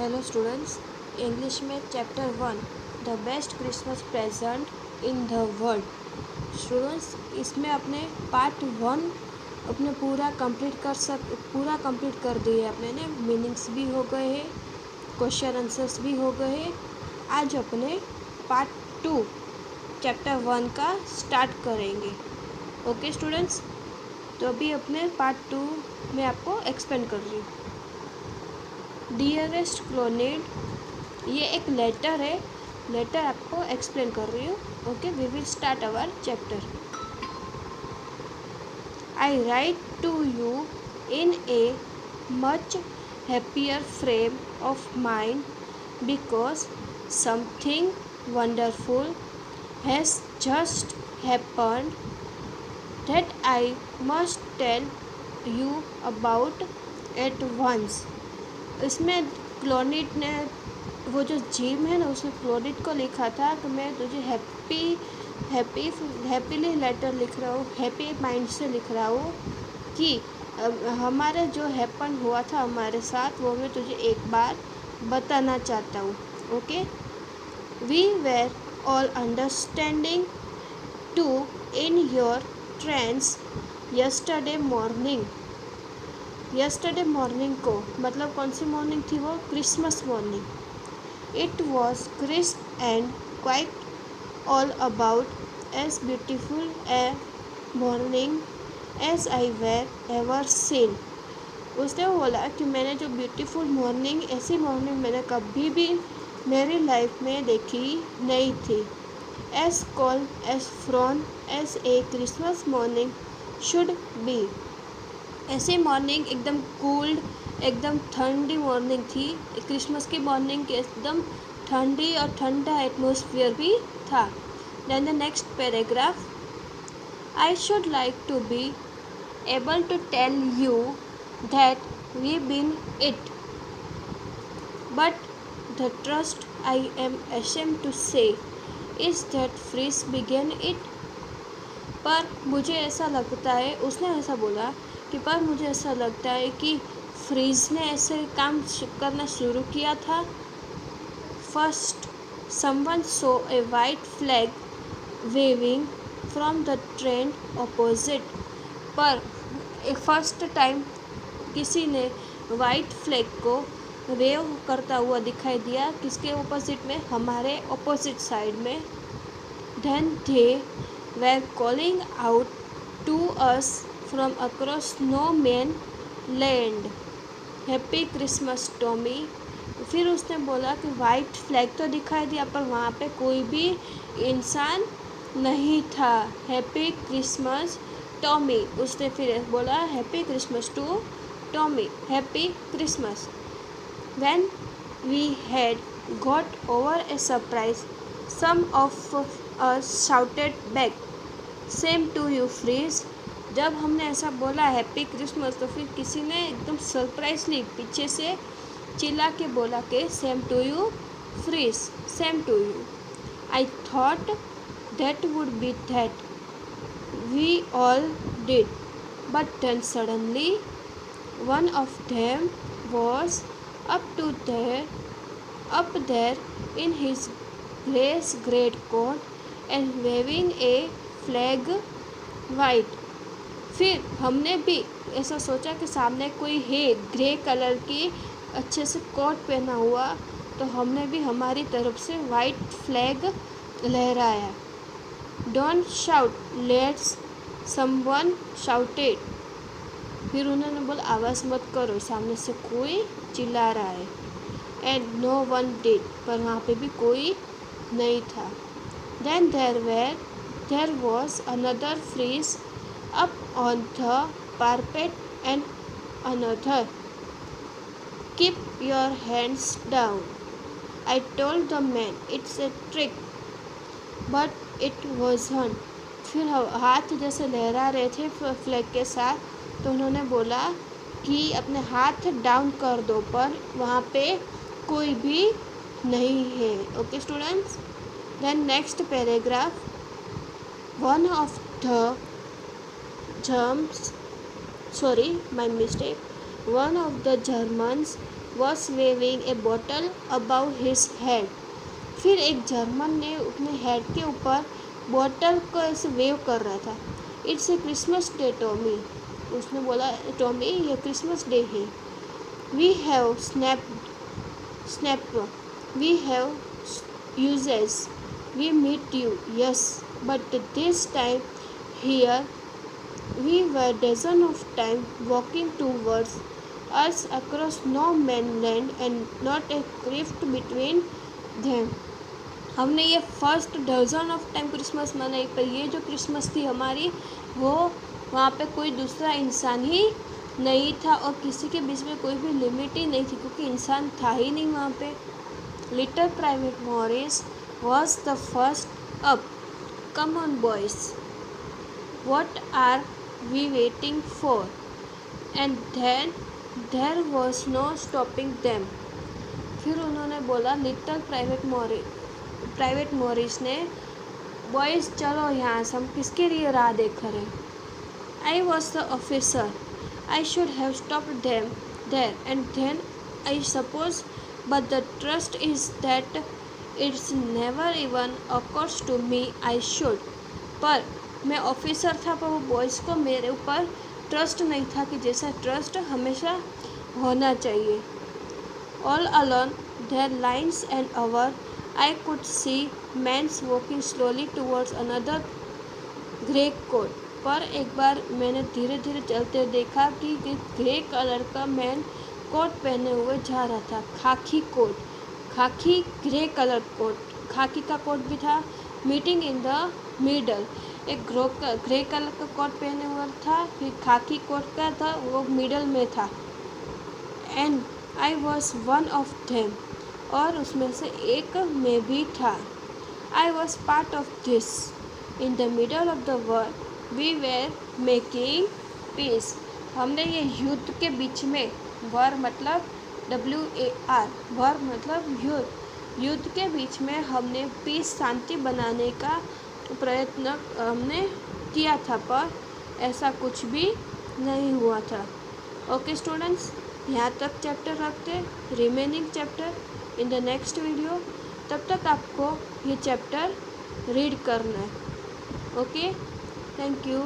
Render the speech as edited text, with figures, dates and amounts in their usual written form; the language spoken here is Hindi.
हेलो स्टूडेंट्स, इंग्लिश में chapter 1 the best Christmas present in the world. Students, इसमें अपने पार्ट 1 अपने पूरा कंप्लीट कर दिए। अपने ने मीनिंग्स भी हो गए हैं, क्वेश्चन आंसर्स भी हो गए हैं। आज अपने पार्ट 2 चैप्टर 1 का स्टार्ट करेंगे। ओके स्टूडेंट्स, तो अभी अपने पार्ट 2 में आपको एक्सप्लेन कर रही हूँ। डियरेस्ट क्लोनेड, ये एक लेटर है। लेटर आपको एक्सप्लेन कर रही हूँ। Okay, we will start our chapter. I write to you in a much happier frame of mind because something wonderful has just happened that I must tell you about at once. इसमें क्लोनिट ने, वो जो जिम है ना, उसने क्लोनिट को लिखा था कि मैं तुझे हैप्पीली लेटर लिख रहा हूँ, हैप्पी माइंड से लिख रहा हूँ कि हमारे जो हैपन हुआ था हमारे साथ, वो मैं तुझे एक बार बताना चाहता हूँ। Okay, we were all understanding to in your trends yesterday morning को, मतलब कौन सी मॉर्निंग थी वो? Christmas morning. It was crisp and quite all about as beautiful a morning as I were ever seen. उसने बोला कि मैंने जो ब्यूटीफुल मॉर्निंग, ऐसी मॉर्निंग मैंने कभी भी मेरी लाइफ में देखी नहीं थी। As cold as frown as a Christmas morning should be. ऐसी मॉर्निंग एकदम कूल्ड, एकदम ठंडी मॉर्निंग थी। क्रिसमस की मॉर्निंग के एकदम ठंडी और ठंडा एटमॉस्फेयर भी था। Then the next paragraph, I should like to be able to tell you that we been it, but the trust I am ashamed to say is that freeze began it. पर मुझे ऐसा लगता है, उसने ऐसा बोला कि पर मुझे ऐसा लगता है कि फ्रीज ने ऐसे काम करना शुरू किया था। First someone saw a white flag waving from the train opposite. पर फर्स्ट टाइम किसी ने वाइट फ्लैग को वेव करता हुआ दिखाई दिया। किसके ऑपोजिट में? हमारे ऑपोजिट साइड में। Then they were calling out to us from across no man land, happy Christmas Tommy. फिर उसने बोला कि वाइट फ्लैग तो दिखाई दिया पर वहाँ पे कोई भी इंसान नहीं था। Happy Christmas Tommy. उसने फिर बोला happy Christmas to Tommy, happy Christmas. When we had got over a surprise, some of us shouted back, same to you Fritz. जब हमने ऐसा बोला हैप्पी क्रिसमस, तो फिर किसी ने एकदम सरप्राइजली पीछे से चिल्ला के बोला कि same to you Fritz, same to you. I thought that would be that we all did, but then suddenly one of them was up there in his grace great coat and waving a flag white. फिर हमने भी ऐसा सोचा कि सामने कोई है ग्रे कलर की अच्छे से कोट पहना हुआ, तो हमने भी हमारी तरफ से वाइट फ्लैग लहराया। Don't shout let's someone shouted. फिर उन्होंने बोला आवाज़ मत करो, सामने से कोई चिल्ला रहा है। एंड नो वन डिड, पर वहाँ पे भी कोई नहीं था। Then there was another freeze up on the parapet and another. Keep your hands down, I told the man. It's a trick, but it wasn't. फिर हाथ जैसे लहरा रहे थे फ्लैग के साथ, तो उन्होंने बोला कि अपने हाथ डाउन कर दो, पर वहाँ पे कोई भी नहीं है। Okay students, then next paragraph, one of the One of the Germans was waving a bottle above his head. फिर एक जर्मन ने अपने हेड के ऊपर बॉटल को ऐसे वेव कर रहा था. It's a Christmas day Tommy. उसने बोला टॉमी ये क्रिसमस डे है. We have snap we have uses. We meet you, yes, but this time here we were dozen of time walking towards us across no man's land and not a rift between them. हमने ये first dozen of time Christmas मनाई, पर ये जो क्रिसमस थी हमारी वो वहाँ पे कोई दूसरा इंसान ही नहीं था और किसी के बीच में कोई भी लिमिट ही नहीं थी क्योंकि इंसान था ही नहीं वहाँ पे. Little private Morris was the first up. Come on boys, what are we waiting for? And then there was no stopping them. फिर उन्होंने बोला लिटिल प्राइवेट मॉरिस ने, बॉयज़ चलो यहाँ से, हम किसके लिए राह देख रहे हैं. I was the officer. I should have stopped them there and then I suppose, but the trust is that It's never even occurs to me I should. पर मैं ऑफिसर था पर वो बॉयज़ को मेरे ऊपर ट्रस्ट नहीं था कि जैसा ट्रस्ट हमेशा होना चाहिए. All along their lines and over I could see men walking slowly towards another grey coat. पर एक बार मैंने धीरे धीरे चलते हुए देखा कि ग्रे कलर का मैन कोट पहने हुए जा रहा था. खाकी ग्रे कलर कोट, खाकी का कोट भी था. मीटिंग इन द मिडल, एक ग्रे कलर का कोट पहने हुआ था, फिर खाकी कोट का था, वो मिडल में था. And I was one of them, और उसमें से एक मैं भी था. I was part of this. In the middle of the world we were making peace. हमने ये युद्ध के बीच में, वॉर मतलब WAR, वॉर मतलब युद्ध के बीच में हमने पीस शांति बनाने का प्रयत्न हमने किया था, पर ऐसा कुछ भी नहीं हुआ था. ओके स्टूडेंट्स, यहाँ तक चैप्टर रखते, remaining chapter in the next video. तब तक आपको ये चैप्टर रीड करना है. Okay, thank you.